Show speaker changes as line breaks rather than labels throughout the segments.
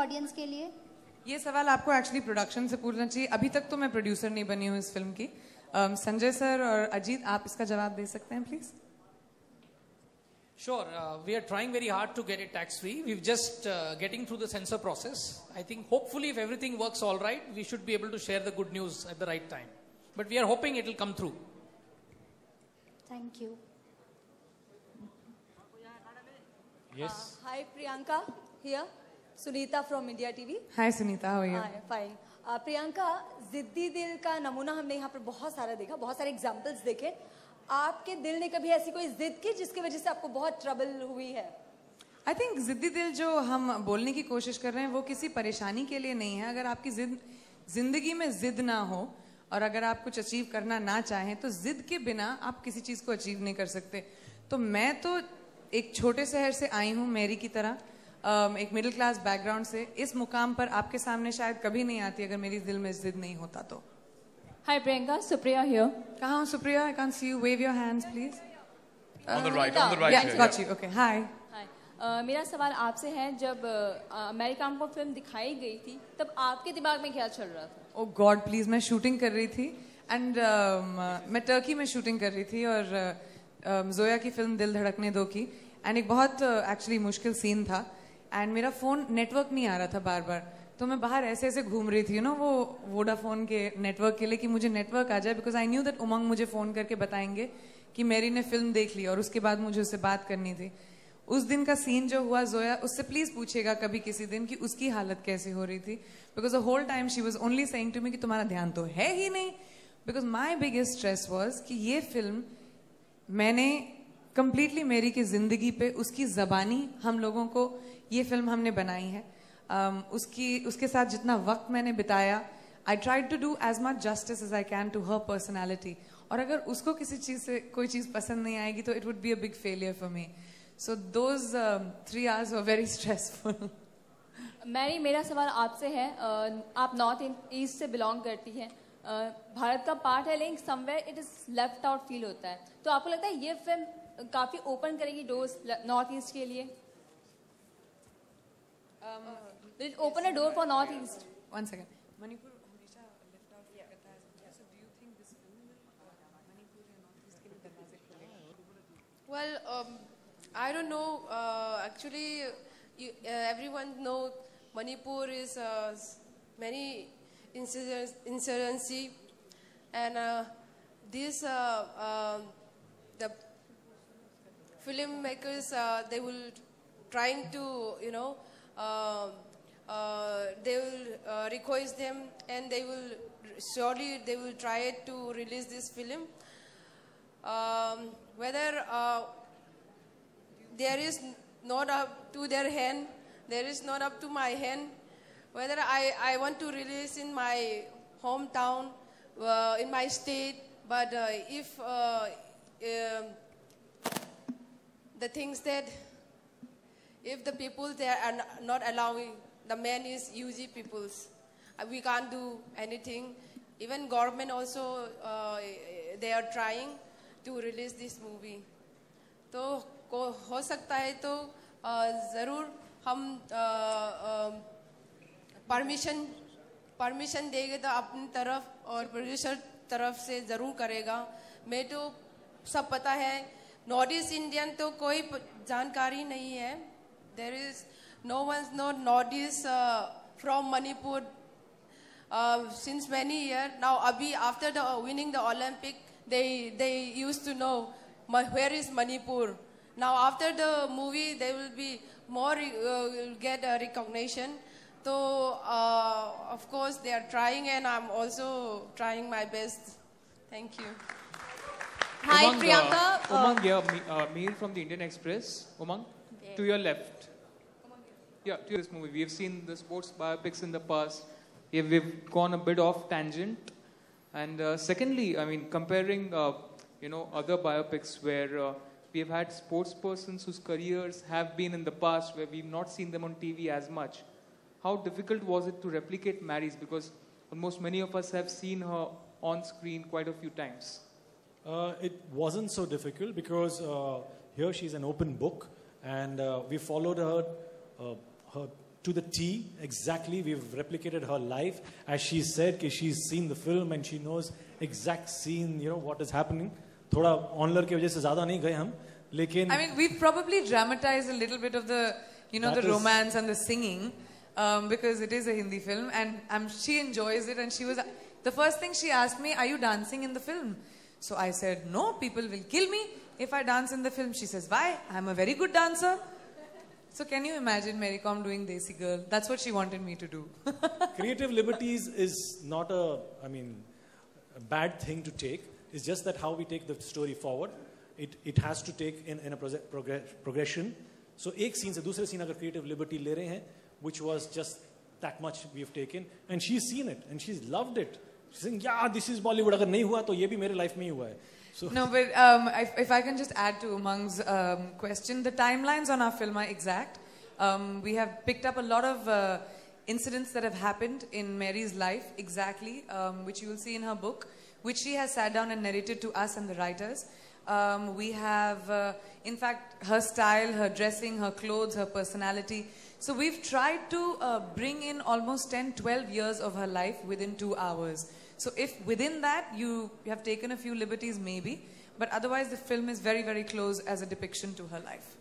Audience के लिए।
ये सवाल आपको एक्चुअली प्रोडक्शन से पूछना चाहिए। अभी तक तो मैं प्रोड्यूसर नहीं बनी हूँ इस फिल्म की। संजय सर और अजीत, आप इसका जवाब दे सकते हैं please?
Sure, we are trying very hard to get it tax-free. We're just getting through the censor process. I think hopefully if everything works all right, we should be able to share the good news at the right time. But we are hoping it will come through.
Thank you.
Yes.
Hi Priyanka, here. Sunita from India TV.
Hi Sunita, how are you?
Hi, fine. Priyanka, जिद्दी दिल का नमूना हमने यहाँ पर बहुत सारा देखा, बहुत सारे एग्जाम्पल्स देखे। आपके दिल ने कभी ऐसी कोई जिद की जिसकी वजह से आपको बहुत ट्रबल हुई है?
आई थिंक जिद्दी दिल जो हम बोलने की कोशिश कर रहे हैं वो किसी परेशानी के लिए नहीं है। अगर आपकी जिंदगी में जिद ना हो और अगर आप कुछ अचीव करना ना चाहें तो जिद के बिना आप किसी चीज को अचीव नहीं कर सकते। तो मैं तो एक छोटे शहर से आई हूँ, मेरी की तरह एक मिडिल क्लास बैकग्राउंड से। इस मुकाम पर आपके सामने शायद कभी नहीं आती अगर मेरी दिल में जिद नहीं होता तो।
Hi Priyanka, Supriya here.
कहाँ हो Supriya? I can't see you. Wave your hands, please.
On the right.
Yeah,
Here,
got you. Okay. Hi.
Hi. मेरा सवाल आपसे है, जब अमेरिका को फिल्म दिखाई गई थी तब आपके दिमाग में क्या चल रहा था?
Oh God, please, मैं शूटिंग कर रही थी एंड मैं टर्की में शूटिंग कर रही थी और जोया की फिल्म दिल धड़कने दो की एंड एक बहुत एक्चुअली मुश्किल सीन था एंड मेरा फोन नेटवर्क नहीं आ रहा था बार बार। तो मैं बाहर ऐसे ऐसे घूम रही थी वो वोडाफोन के नेटवर्क के लिए कि मुझे नेटवर्क आ जाए, बिकॉज आई न्यू दैट उमंग मुझे फोन करके बताएंगे कि मेरी ने फिल्म देख ली और उसके बाद मुझे उससे बात करनी थी। उस दिन का सीन जो हुआ, जोया उससे प्लीज पूछेगा कभी किसी दिन कि उसकी हालत कैसी हो रही थी, because the whole time she was only saying to me कि तुम्हारा ध्यान तो है ही नहीं। Because my biggest stress was कि ये फिल्म मैंने कंप्लीटली मेरी की जिंदगी पे उसकी जबानी हम लोगों को ये फिल्म हमने बनाई है। उसके साथ जितना वक्त मैंने बिताया, I try to do as much justice as I can to her personality. और अगर उसको किसी चीज से कोई चीज पसंद नहीं आएगी तो it would be a big failure for me. So those 3 hours were very stressful.
Mary, मेरा सवाल आपसे है, आप नॉर्थ ईस्ट से बिलोंग करती हैं, भारत का पार्ट है लेकिन somewhere it is left out feel होता है, तो आपको लगता है ये फिल्म काफी ओपन करेगी डोर्स नॉर्थ ईस्ट के लिए? Will it open a door for North East?
One second. Manipur हमेशा left out करता है। So do you think this film will Manipur या North East के लिए दरवाजे खोलेगा?
Well, I don't know. Actually, everyone know Manipur is many insurgency, and this the filmmakers they will trying to they will request them and they will surely they will try to release this film. Whether there is not up to their hand, there is not up to my hand. Whether I want to release in my hometown, in my state, but if the things that if the people there are not allowing, the man is UG peoples, we can't do anything. Even government also they are trying to release this movie. तो हो सकता है तो जरूर हम permission देंगे तो अपनी तरफ और प्रोड्यूसर तरफ से जरूर करेगा। मैं तो सब पता है, नॉर्थ ईस्ट इंडियन तो कोई जानकारी नहीं है। There is no one's know North East from Manipur since many years now. Abhi after the winning the Olympic, they used to know where is Manipur. Now after the movie, they will be more get a recognition. So of course they are trying, and I'm also trying my best. Thank you.
Hi
Umang,
Priyanka.
Umang, yeah, Mir from the Indian Express. Umang, to your left. Yeah, to this movie. We have seen the sports biopics in the past. We've gone a bit off tangent. And secondly, I mean, comparing, other biopics where we have had sports persons whose careers have been in the past where we've not seen them on TV as much. How difficult was it to replicate Mary's? Because almost many of us have seen her on screen quite a few times.
It wasn't so difficult because here she's an open book, and we followed her to the T, exactly. We've replicated her life. As she said, कि she's seen the film and she knows exact scene, you know, what is happening. थोड़ा ऑनलर की वजह से ज़्यादा नहीं गए हम, लेकिन
I mean, we've probably dramatized a little bit of the, you know,
That
the
is-
romance and the singing, because it is a Hindi film, and she enjoys it. And she was the first thing she asked me, "Are you dancing in the film?" So I said, "No, people will kill me if I dance in the film." She says, "Why? I'm a very good dancer." So can you imagine Mary Kom doing Desi Girl? That's what she wanted me to do.
creative liberties is not a bad thing to take. It's just that how we take the story forward. It has to take in a progression. So एक scene से दूसरे scene अगर creative liberty ले रहे हैं, which was just that much we've taken, and she's seen it and she's loved it. She's saying, yeah, this is Bollywood. अगर नहीं हुआ तो ये भी मेरे life में ही हुआ है. So
No, but if I can just add to Umang's question, the timelines on our film are exact. We have picked up a lot of incidents that have happened in Mary's life, exactly, which you will see in her book, which she has sat down and narrated to us and the writers. We have, in fact, her style, her dressing, her clothes, her personality. So we've tried to bring in almost 10, 12 years of her life within 2 hours. So if within that you have taken a few liberties, maybe, but otherwise the film is very, very close as a depiction to her life.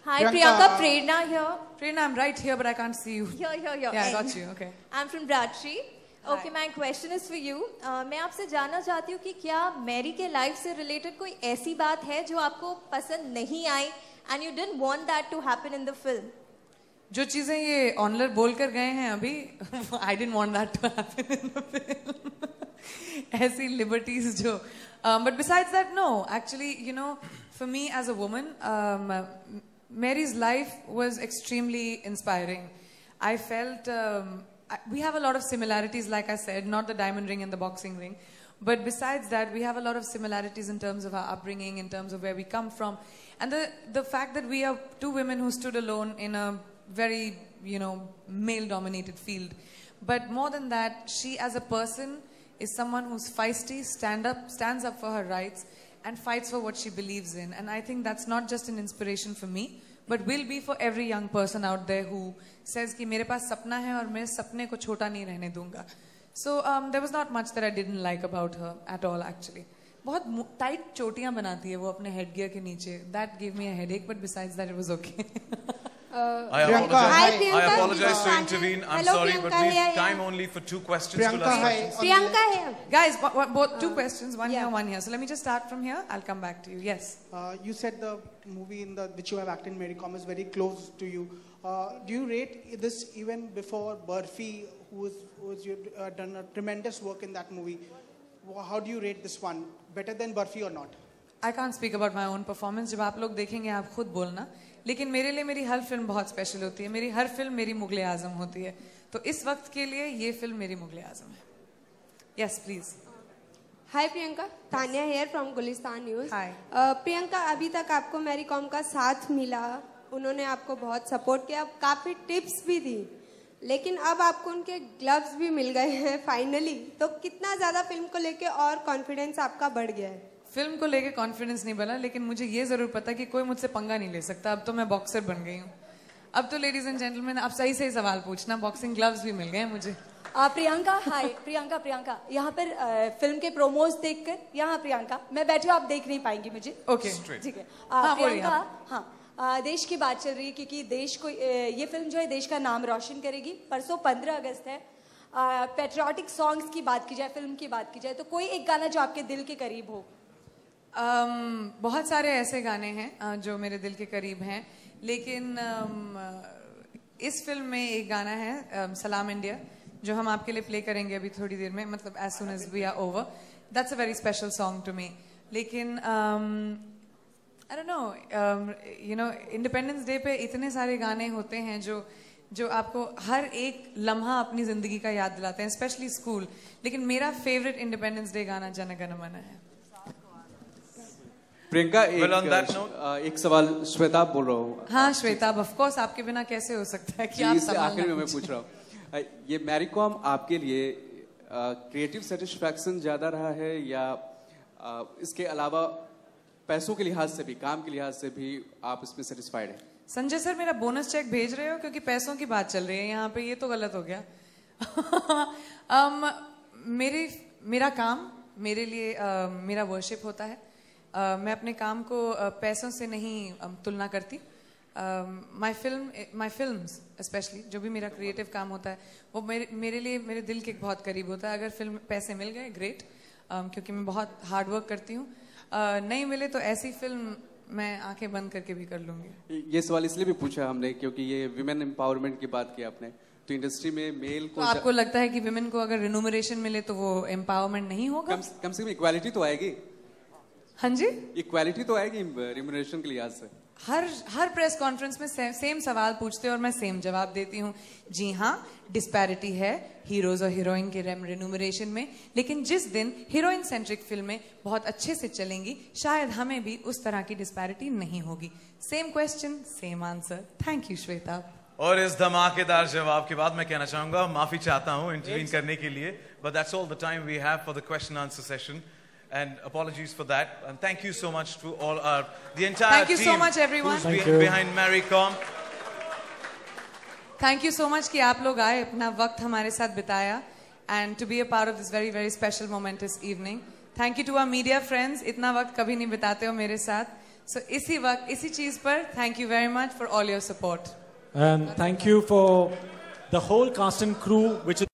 Hi, Priyanka. Prerna here.
Prerna, I'm right here, but I can't see you.
Here.
Yeah, I got you. Okay.
I'm from Bradtree.
Hi.
Okay, my question is for you. मैं आपसे जानना चाहती हूँ कि क्या Mary के life से related कोई ऐसी बात है जो आपको पसंद नहीं आई and you didn't want that to happen in the film?
जो चीजें ये ऑनलर बोल कर गए हैं अभी, I didn't want that to happen in the film. ऐसी liberties जो, but besides that, no. Actually, you know, for me as a woman, Mary's life was extremely inspiring. I felt we have a lot of similarities, like I said, not the diamond ring and the boxing ring. But besides that, we have a lot of similarities in terms of our upbringing, in terms of where we come from. And the fact that we are two women who stood alone in a very, you know, male-dominated field. But more than that, she as a person is someone who's feisty, stands up for her rights, and fights for what she believes in. And I think that's not just an inspiration for me, but will be for every young person out there who says कि मेरे पास सपना है और मैं सपने को छोटा नहीं रहने दूंगा. So there was not much that I didn't like about her at all actually. बहुत tight चोटियां बनाती है वो अपने headgear के नीचे. That gave me a headache, but besides that it was okay.
I apologize to intervene. I'm sorry, but we've time only for 2 questions.
Priyanka here.
Guys, both 2 questions, one here, one here. So let me just start from here. I'll come back to you. Yes.
You said the movie which you have acted in, Mary Kom, is very close to you. Do you rate this even before Barfi, who's done a tremendous work in that movie? How do you rate this one? Better than Barfi or not?
I can't speak about my own performance. जब आप लोग देखेंगे आप खुद बोलना. लेकिन मेरे लिए मेरी हर फिल्म बहुत स्पेशल होती है. मेरी हर फिल्म मेरी मुगले आजम होती है. तो इस वक्त के लिए ये फिल्म मेरी मुगले आजम है. Yes, please.
Hi Priyanka, Tanya here from Gulistan News.
Hi.
Priyanka, अभी तक आपको मैरी कॉम का साथ मिला, उन्होंने आपको बहुत सपोर्ट किया, काफी टिप्स भी दी, लेकिन अब आपको उनके ग्लव्स भी मिल गए हैं फाइनली, तो कितना ज्यादा फिल्म को लेके और कॉन्फिडेंस आपका बढ़ गया है?
फिल्म को लेके कॉन्फिडेंस नहीं बना, लेकिन मुझे ये जरूर पता कि कोई मुझसे पंगा नहीं ले सकता. अब तो मैं बॉक्सर बन गई हूँ. अब तो लेडीज एंड जेंटलमैन आप सही सही सवाल पूछना. बॉक्सिंग ग्लव्स भी मिल गए हैं मुझे.
प्रियंका, हाय प्रियंका, यहाँ पर फिल्म के प्रोमोज देखकर, यहाँ प्रियंका मैं बैठी हूँ, आप देख नहीं पाएंगी मुझे.
ओके,
ठीक है.
हाँ,
प्रियंका, हाँ, देश की बात चल रही है क्योंकि देश को ये फिल्म जो है देश का नाम रोशन करेगी. परसों 15 अगस्त है. पेट्रियाटिक सॉन्ग्स की बात की जाए, फिल्म की बात की जाए, तो कोई एक गाना जो आपके दिल के करीब हो?
बहुत सारे ऐसे गाने हैं जो मेरे दिल के करीब हैं, लेकिन इस फिल्म में एक गाना है सलाम इंडिया, जो हम आपके लिए प्ले करेंगे अभी थोड़ी देर में, मतलब as soon as we are over. That's a very special song to me. लेकिन I don't know, you know, Independence Day पे इतने सारे गाने होते हैं जो आपको हर एक लम्हा अपनी जिंदगी का याद दिलाते हैं, स्पेशली स्कूल. लेकिन मेरा फेवरेट इंडिपेंडेंस डे गाना जन गण मन है.
प्रियंका, एक सवाल श्वेता बोल रहा हूँ.
हाँ श्वेता, ऑफ कोर्स, आपके बिना कैसे हो सकता है कि आप सवाल
आखिर में मैं पूछ रहा हूँ, ये मैरी कॉम आपके लिए क्रिएटिव सेटिस्फैक्शन ज्यादा रहा है या इसके अलावा पैसों के लिहाज से भी, काम के लिहाज से भी आप इसमें सेटिस्फाइड हैं?
संजय सर मेरा बोनस चेक भेज रहे हो क्योंकि पैसों की बात चल रही है यहाँ पे, ये तो गलत हो गया। मेरा काम मेरे लिए मेरा वर्शिप होता है। मैं अपने काम को पैसों से नहीं तुलना करती। माय फिल्म्स स्पेशली जो भी मेरा क्रिएटिव काम होता है वो मेरे लिए मेरे दिल के बहुत करीब होता है। अगर फिल्म पैसे मिल गए ग्रेट, क्योंकि मैं बहुत हार्ड वर्क करती हूँ। नहीं मिले तो ऐसी फिल्म मैं आंखें बंद करके भी कर लूंगी।
ये सवाल इसलिए भी पूछा हमने क्योंकि ये विमेन एम्पावरमेंट की बात की आपने, तो इंडस्ट्री में मेल को
तो आपको लगता है कि विमेन को अगर रिन्यूमरेशन मिले तो वो एम्पावरमेंट नहीं होगा?
कम से कम इक्वालिटी तो आएगी।
हाँ जी,
इक्वालिटी तो आएगी रिम्यूनरेशन के लिहाज से।
हर प्रेस कॉन्फ्रेंस में सेम सवाल पूछते हैं और मैं सेम जवाब देती हूँ। जी हाँ, डिस्पैरिटी है हीरोज और हीरोइन के रेम्यूनरेशन में, लेकिन जिस दिन हीरोइन सेंट्रिक फिल्में बहुत अच्छे से चलेंगी शायद हमें भी उस तरह की डिस्पैरिटी नहीं होगी। Same question same answer. Thank you Shweta.
और इस धमाकेदार जवाब के बाद मैं कहना चाहूंगा, माफी चाहता हूं इंटरवीन करने के लिए, but that's all the time we have for the question answer session. And apologies for that. And thank you so much to all the entire
Thank you
team
so much everyone.
who's behind Maricom.
Thank you so much कि आप लोग आए, अपना वक्त हमारे साथ बिताया, and to be a part of this very very special momentous evening. Thank you to our media friends. इतना वक्त कभी नहीं बिताते हो मेरे साथ. So इसी वक्त इसी चीज पर thank you very much for all your support.
And thank you for the whole cast and crew which